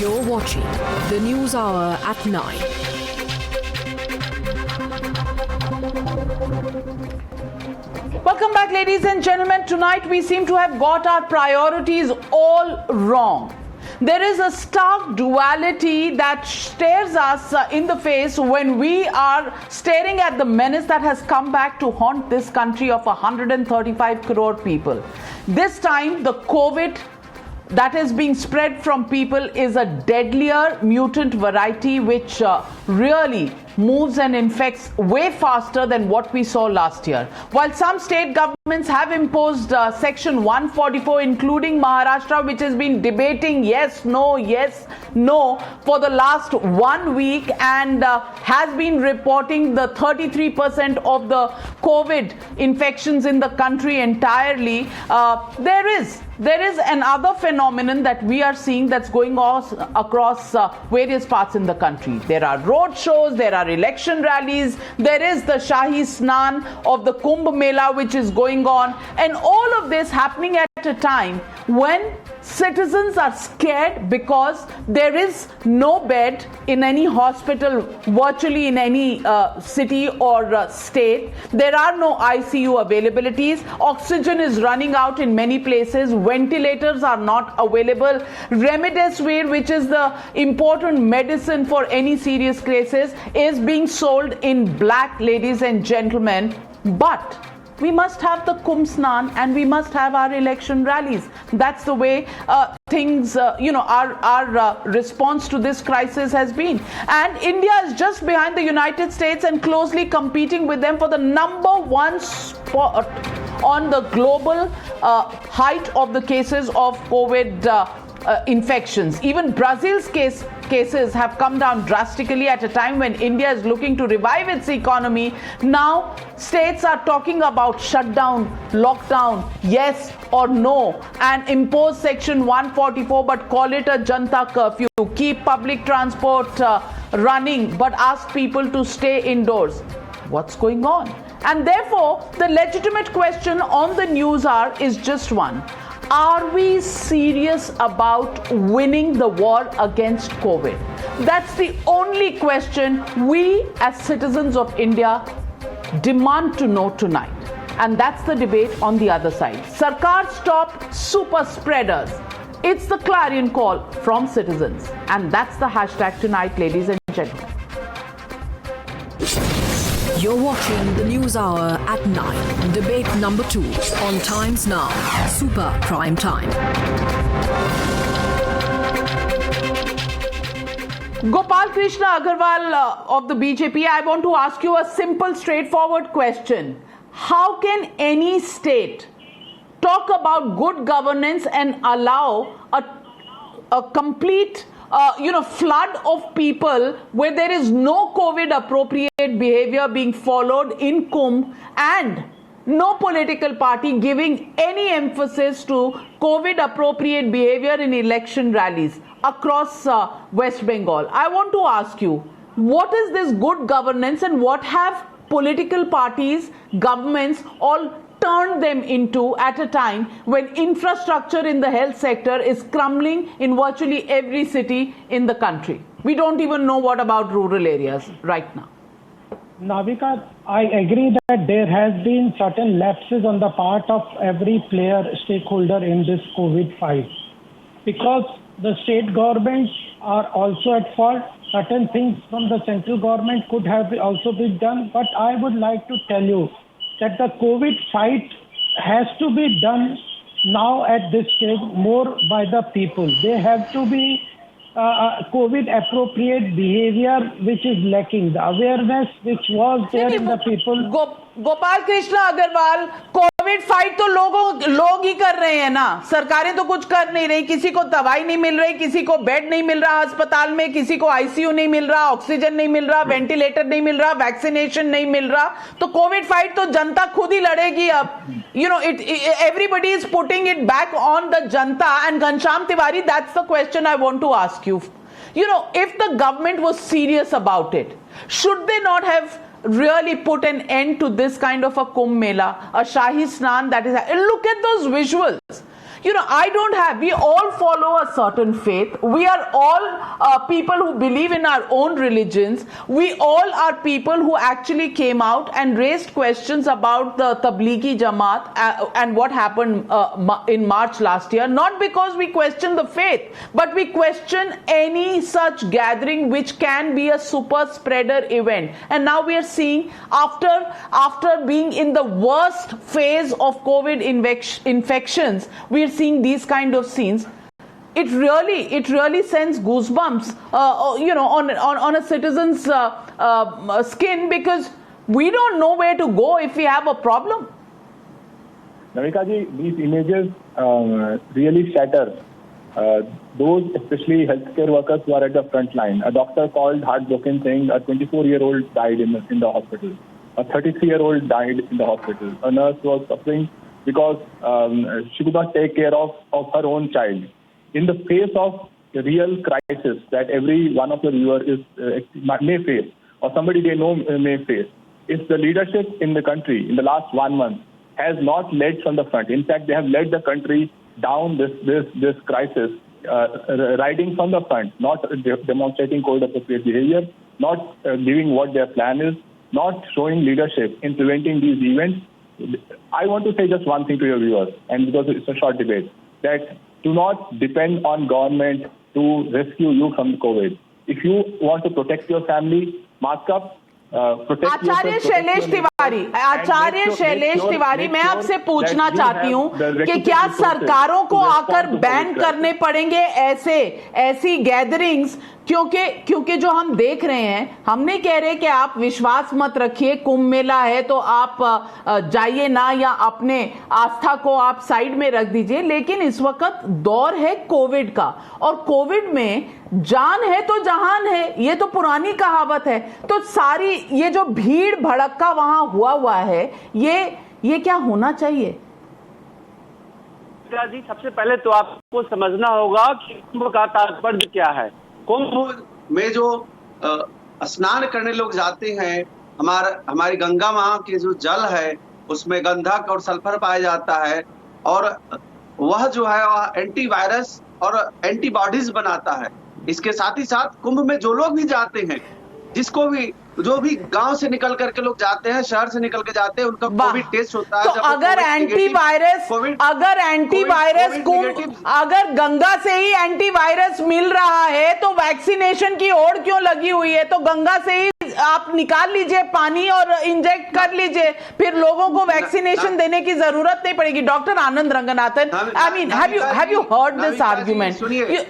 You're watching the News Hour at 9. Welcome back, ladies and gentlemen. Tonight we seem to have got our priorities all wrong. There is a stark duality that stares us in the face when we are staring at the menace that has come back to haunt this country of 135 crore people. This time, the COVID that is being spread from people is a deadlier mutant variety which really moves and infects way faster than what we saw last year. While some state governments have imposed Section 144, including Maharashtra, which has been debating yes, no for the last 1 week and has been reporting the 33% of the COVID infections in the country entirely, there is another phenomenon that we are seeing that's going on across various parts in the country. There are road shows, there are election rallies, there is the Shahi Snan of the Kumbh Mela which is going on, and all of this happening at a time when citizens are scared because there is no bed in any hospital, virtually in any city or state. There are no ICU availabilities. Oxygen is running out in many places. Ventilators are not available. Remdesivir, which is the important medicine for any serious cases, is being sold in black, ladies and gentlemen. But we must have the Kumbh Snan and we must have our election rallies. That's the way things, our response to this crisis has been. And India is just behind the United States and closely competing with them for the #1 spot on the global height of the cases of COVID infections. Even Brazil's cases have come down drastically at a time when India is looking to revive its economy. Now states are talking about shutdown, lockdown, yes or no, and impose Section 144 but call it a Janta curfew. Keep public transport running but ask people to stay indoors. What's going on? And therefore, the legitimate question on the news hour is just one. Are we serious about winning the war against COVID? That's the only question we as citizens of India demand to know tonight. And that's the debate on the other side. Sarkar stop super spreaders. It's the clarion call from citizens. And that's the hashtag tonight, ladies and gentlemen. You're watching the News Hour at 9. Debate number 2 on Times Now. Super Prime Time. Gopal Krishna Agarwal of the BJP, I want to ask you a simple, straightforward question. How can any state talk about good governance and allow a complete flood of people where there is no COVID appropriate behavior being followed in Kumbh and no political party giving any emphasis to COVID appropriate behavior in election rallies across West Bengal? I want to ask you, what is this good governance and what have political parties, governments all turned them into at a time when infrastructure in the health sector is crumbling in virtually every city in the country? We don't even know what about rural areas right now. Navika, I agree that there has been certain lapses on the part of every player, stakeholder in this COVID fight. Because the state governments are also at fault. Certain things from the central government could have also been done. But I would like to tell you that the COVID fight has to be done now at this stage more by the people. They have to be COVID appropriate behavior which is lacking. The awareness which was there in the people. Gopal Krishna Agarwal, Covid fight तो लोग ही कर रहे हैं ना, सरकारें तो कुछ कर नहीं रही. किसी को दवाई नहीं मिल रही, किसी को बेड नहीं मिल रहा अस्पताल में, किसी को आईसीयू नहीं मिल रहा, ऑक्सीजन नहीं मिल रहा, वेंटिलेटर नहीं मिल रहा, वैक्सीनेशन नहीं मिल रहा. तो कोविड फाइट तो जनता खुद ही लड़ेगी अब. Everybody is putting it back on the Janata. And Ghanshyam Tiwari, that's the question I want to ask you. If the government was serious about it, should they not have really put an end to this kind of a Kumbh Mela, a Shahi Snan that is... Look at those visuals. I don't have, we all follow a certain faith. We are all people who believe in our own religions. We all are people who actually came out and raised questions about the Tablighi Jamaat and what happened in March last year. Not because we question the faith, but we question any such gathering which can be a super spreader event. And now we are seeing after being in the worst phase of COVID infections, we are seeing these kind of scenes. It really sends goosebumps, on a citizen's skin, because we don't know where to go if we have a problem. Navika ji, these images really shatter those, especially healthcare workers who are at the front line. A doctor called heartbroken saying a 24-year-old died in the hospital. A 33-year-old died in the hospital. A nurse was suffering because she could not take care of her own child. In the face of the real crisis that every one of the viewers may face, or somebody they know may face, if the leadership in the country in the last 1 month has not led from the front, in fact, they have led the country down this crisis, riding from the front, not demonstrating code appropriate behavior, not giving what their plan is, not showing leadership in preventing these events. I want to say just one thing to your viewers, and because it's a short debate, that do not depend on government to rescue you from COVID. If you want to protect your family, mask up. आचार्य शैलेश तिवारी, मैं आपसे पूछना चाहती हूं कि क्या सरकारों को आकर बैन करने पड़ेंगे ऐसी गैदरिंग्स, क्योंकि जो हम देख रहे हैं, हम नहीं कह रहे कि आप विश्वास मत रखिए, कुंभ मेला है तो आप जाइए ना, या अपने आस्था को आप साइड में रख दीजिए, लेकिन इस वक्त दौर है कोविड का, और कोविड में जान है तो जहान है, ये तो पुरानी कहावत है। तो सारी ये जो भीड़ भड़क्का वहां हुआ है, ये क्या होना चाहिए? जी, सबसे पहले तो आपको समझना होगा कि कुंभ का तात्पर्य क्या है। कुंभ में जो स्नान करने लोग जाते हैं, हमारी गंगा मां के जो जल है उसमें गंधक और सल्फर पाया जाता है, और वह जो है एंटीवायरस और एंटीबॉडीज बनाता है। इसके साथ ही साथ कुंभ में जो लोग भी जाते हैं, जो भी गांव से निकल करके लोग जाते हैं, शहर से निकल के जाते हैं, उनका कोविड टेस्ट होता है। तो अगर गंगा से ही एंटीवायरस मिल रहा है तो वैक्सीनेशन की ओर क्यों लगी हुई है? तो गंगा से ही आप निकाल लीजिए पानी और इंजेक्ट कर लीजिए, फिर लोगों को वैक्सीनेशन देने की जरूरत नहीं पड़ेगी। Doctor Anand Ranganathan, I mean, have you heard this argument?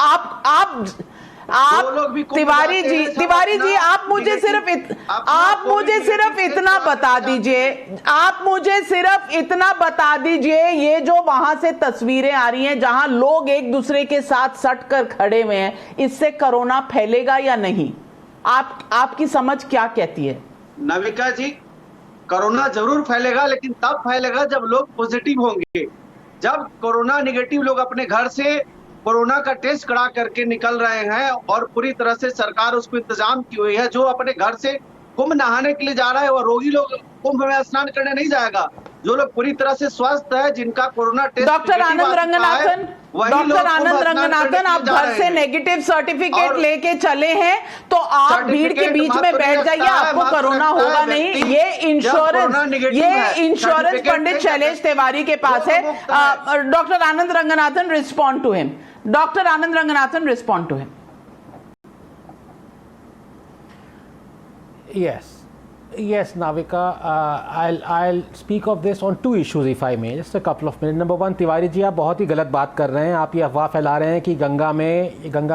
आप तिवारी जी, आप मुझे सिर्फ इतना बता दीजिए, ये जो वहां से तस्वीरें आ रही हैं जहां लोग एक दूसरे के साथ सट कर खड़े हुए हैं, इससे कोरोना फैलेगा या नहीं? आपकी समझ क्या कहती है? नविका जी, कोरोना जरूर फैलेगा, लेकिन तब फैलेगा जब लोग पॉजिटिव होंगे। जब कोरोना निगेटिव लोग अपने घर से कोरोना का टेस्ट करा करके निकल रहे हैं, और पूरी तरह से सरकार उसको इंतजाम की हुई है। जो अपने घर से कुंभ नहाने के लिए जा रहा है, वो रोगी लोग कुंभ में स्नान करने नहीं जाएगा। जो लोग पूरी तरह से स्वस्थ है, जिनका corona test doctor Anand Ranganathan, आप घर से नेगेटिव सर्टिफिकेट लेके चले हैं तो आप भीड़ के बीच में बैठ जाइए, आपको कोरोना होगा नहीं। ये इंश्योरेंस पंडित शैलेश तिवारी के पास है। Doctor Anand Ranganathan, respond to him. Doctor Anand Ranganathan, respond to him. Yes, Navika, I'll speak of this on two issues if I may, just a couple of minutes. Number one, Tiwari ji, आप बहुत ही गलत बात कर रहे हैं। आप ये अफवाह फैला रहे हैं कि गंगा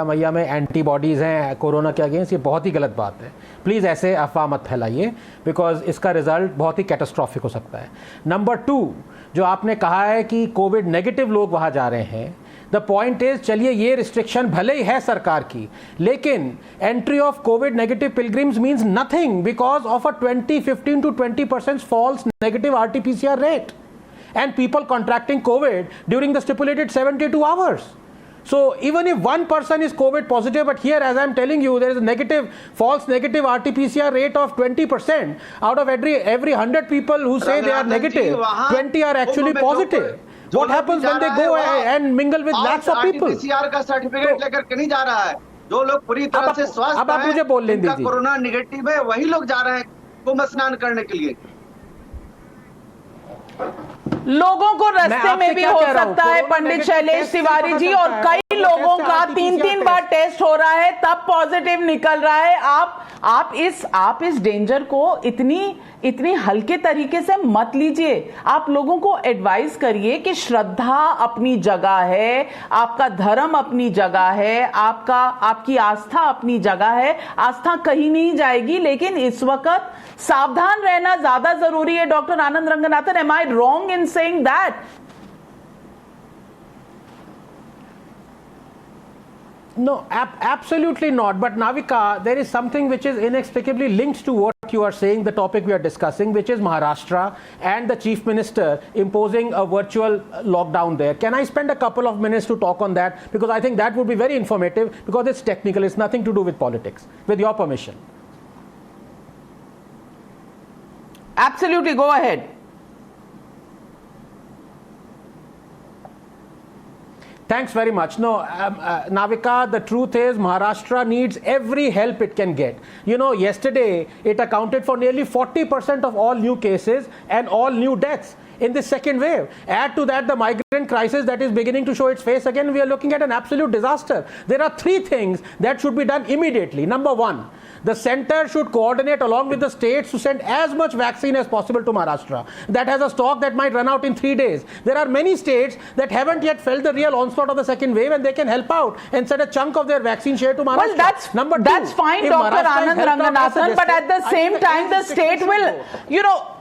मैया में एंटीबॉडीज़ हैं कोरोना के अगेंस्ट। ये बहुत ही गलत बात है। प्लीज़ ऐसे अफवाह मत फैलाइए, बिकॉज इसका रिजल्ट बहुत ही कैटास्ट्रॉफिक हो सकता है। नंबर टू, जो आपने कहा है कि कोविड नेगेटिव लोग वहाँ जा रहे हैं, द पॉइंट इज, चलिए ये रिस्ट्रिक्शन भले ही है सरकार की, लेकिन entry of Covid negative pilgrims means nothing because of a 15 to 20% false negative RT-PCR rate and people contracting COVID during the stipulated 72 hours. So even if one person is COVID positive, but here, as I'm telling you, there is a false negative RT-PCR rate of 20%. Out of every 100 people who say they are negative, 20 are actually positive. What happens when they go and mingle with lakhs of people? PCR का certificate लेकर के नहीं जा रहा है। जो लोग पूरी तरह से स्वस्थ हैं, आप मुझे बोल लें दीजिए। कोरोना निगेटिव है, वही लोग जा रहे हैं कुंभ स्नान करने के लिए। लोगों को रास्ते में भी हो सकता है पंडित शैलेश तिवारी जी, और कई लोगों का 3-3 बार टेस्ट हो रहा है तब पॉजिटिव निकल रहा है। आप इस डेंजर को इतनी हल्के तरीके से मत लीजिए। आप लोगों को एडवाइस करिए कि श्रद्धा अपनी जगह है, आपका धर्म अपनी जगह है, आपकी आस्था अपनी जगह है। आस्था कहीं नहीं जाएगी, लेकिन इस वक्त सावधान रहना ज्यादा जरूरी है। Doctor Anand Ranganathan, am I wrong in saying that? No, absolutely not. But Navika, there is something which is inextricably linked to what you are saying, the topic we are discussing, which is Maharashtra and the Chief Minister imposing a virtual lockdown there. Can I spend a couple of minutes to talk on that? Because I think that would be very informative, because it's technical, it's nothing to do with politics. With your permission. Absolutely, go ahead. Thanks very much. No, Navika, the truth is Maharashtra needs every help it can get. You know, yesterday it accounted for nearly 40% of all new cases and all new deaths in this second wave. Add to that the migrant crisis that is beginning to show its face again. We are looking at an absolute disaster. There are 3 things that should be done immediately. Number 1, the center should coordinate along with the states to send as much vaccine as possible to Maharashtra. That has a stock that might run out in 3 days. There are many states that haven't yet felt the real onslaught of the second wave, and they can help out and send a chunk of their vaccine share to Maharashtra. Well, that's fine, Dr. Anand Ranganathan, but at the same time, the state will,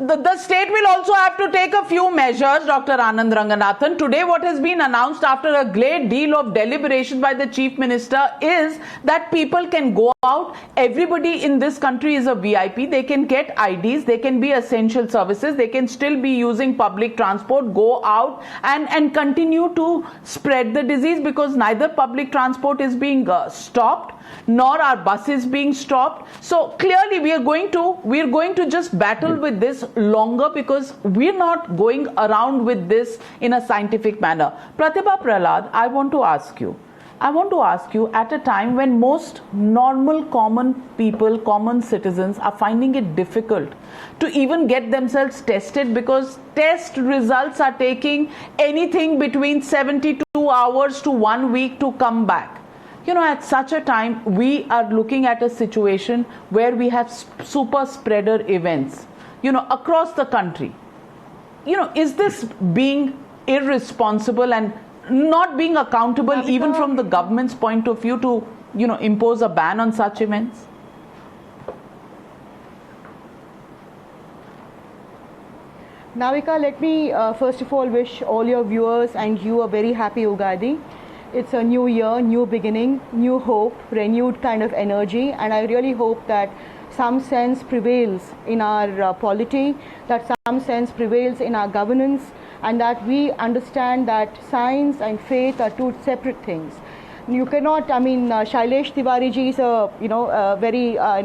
the state will also have to take a few measures, Dr. Anand Ranganathan. Today, what has been announced after a great deal of deliberation by the Chief Minister is that people can go out. Everybody in this country is a VIP. They can get IDs, they can be essential services, they can still be using public transport, go out and continue to spread the disease, because neither public transport is being stopped nor are buses being stopped. So clearly we are going to just battle with this longer, because we're not going around with this in a scientific manner. Pratibha Prahlad, I want to ask you at a time when most normal common people, common citizens are finding it difficult to even get themselves tested, because test results are taking anything between 72 hours to 1 week to come back. At such a time, we are looking at a situation where we have super spreader events, across the country. Is this being irresponsible and not being accountable even from the government's point of view to, impose a ban on such events? Navika, let me first of all wish all your viewers and you a very happy Ugadi. It's a new year, new beginning, new hope, renewed kind of energy, and I really hope that some sense prevails in our polity, that some sense prevails in our governance, and that we understand that science and faith are 2 separate things. You cannot, Shailesh Tiwari ji is I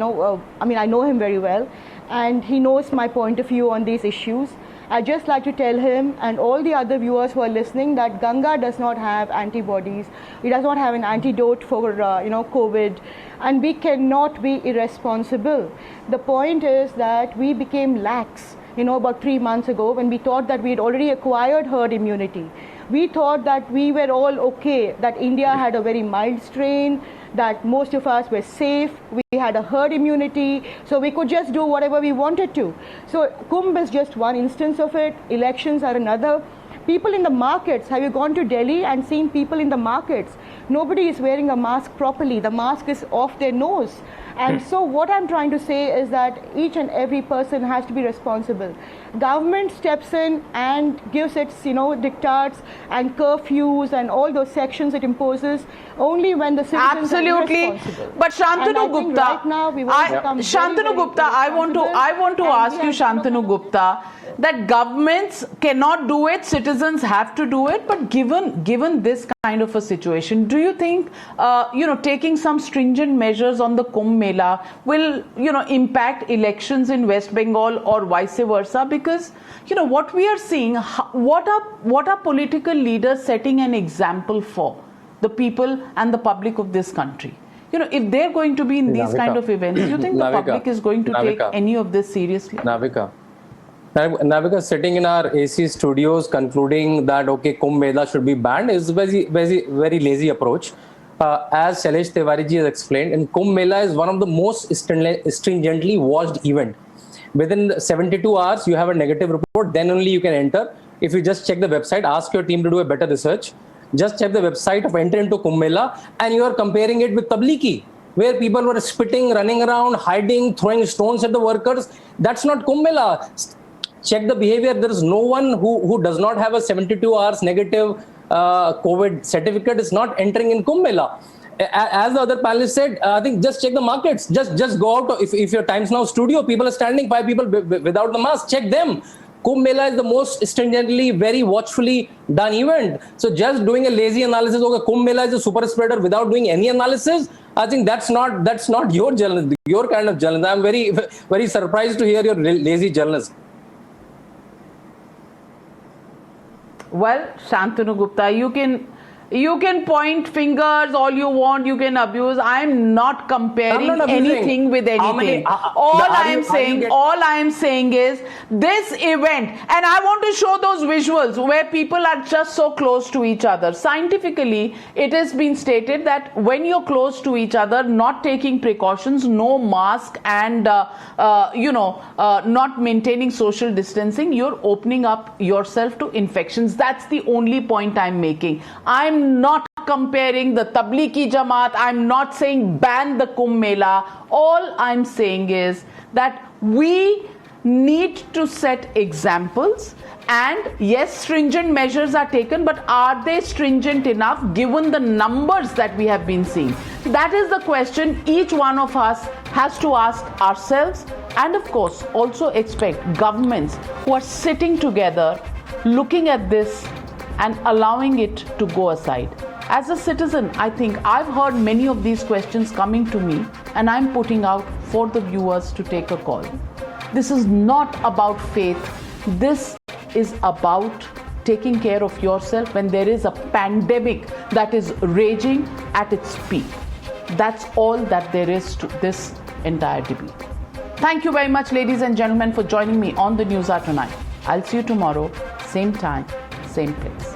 know him very well, and he knows my point of view on these issues. I'd just like to tell him and all the other viewers who are listening that Ganga does not have antibodies. It does not have an antidote for, COVID, and we cannot be irresponsible. The point is that we became lax, about 3 months ago, when we thought that we had already acquired herd immunity. We thought that we were all okay, that India had a very mild strain, that most of us were safe, we had a herd immunity, so we could just do whatever we wanted to. So Kumbh is just one instance of it, elections are another. People in the markets, have you gone to Delhi and seen people in the markets? Nobody is wearing a mask properly, the mask is off their nose. And so what I'm trying to say is that each and every person has to be responsible. Government steps in and gives its, diktats and curfews and all those sections it imposes only when the citizens are responsible. But Shantanu Gupta, right now we Shantanu Gupta, I want to ask you, Shantanu Gupta, that governments cannot do it, citizens have to do it, but given this kind of a situation, do you think taking some stringent measures on the Kumbh Mela will impact elections in West Bengal or vice versa? Because because what we are seeing, what are political leaders setting an example for the people and the public of this country? If they're going to be in these kind of events, do you think the public is going to take any of this seriously? Navika, sitting in our AC studios concluding that Kumbh Mela should be banned is very lazy approach. As Shailesh Tiwari ji has explained, and Kumbh Mela is one of the most stringently watched event. Within 72 hours, you have a negative report, then only you can enter. If you just check the website, ask your team to do a better research. Just check the website of entry into Kumbh Mela, and you are comparing it with Tablighi, where people were spitting, running around, hiding, throwing stones at the workers. That's not Kumbh Mela. Check the behavior. There is no one who does not have a 72 hours negative COVID certificate is not entering in Kumbh Mela. As the other panelists said, I think just check the markets. Just go out. If your Times Now studio, people are standing, 5 people without the mask, check them. Kumbh Mela is the most stringently, very watchfully done event. So just doing a lazy analysis, okay, Kumbh Mela is a super spreader without doing any analysis, I think that's not your journalism, your kind of journalism. I'm very, very surprised to hear your lazy journalism. Well, Shantanu Gupta, you can point fingers all you want, you can abuse. I'm not comparing anything with anything. All I am saying is this event, and I want to show those visuals where people are just so close to each other. Scientifically, it has been stated that when you're close to each other, not taking precautions, no mask, and not maintaining social distancing, you're opening up yourself to infections. That's the only point I'm making. I'm not comparing the Tablighi Jamaat. I'm not saying ban the Kumbh Mela. All I'm saying is that we need to set examples, and yes, stringent measures are taken, but are they stringent enough given the numbers that we have been seeing? That is the question each one of us has to ask ourselves, and of course also expect governments who are sitting together looking at this and allowing it to go aside. As a citizen, I think I've heard many of these questions coming to me, and I'm putting out for the viewers to take a call. This is not about faith. This is about taking care of yourself when there is a pandemic that is raging at its peak. That's all that there is to this entire debate. Thank you very much, ladies and gentlemen, for joining me on the News Hour tonight. I'll see you tomorrow, same time, same place.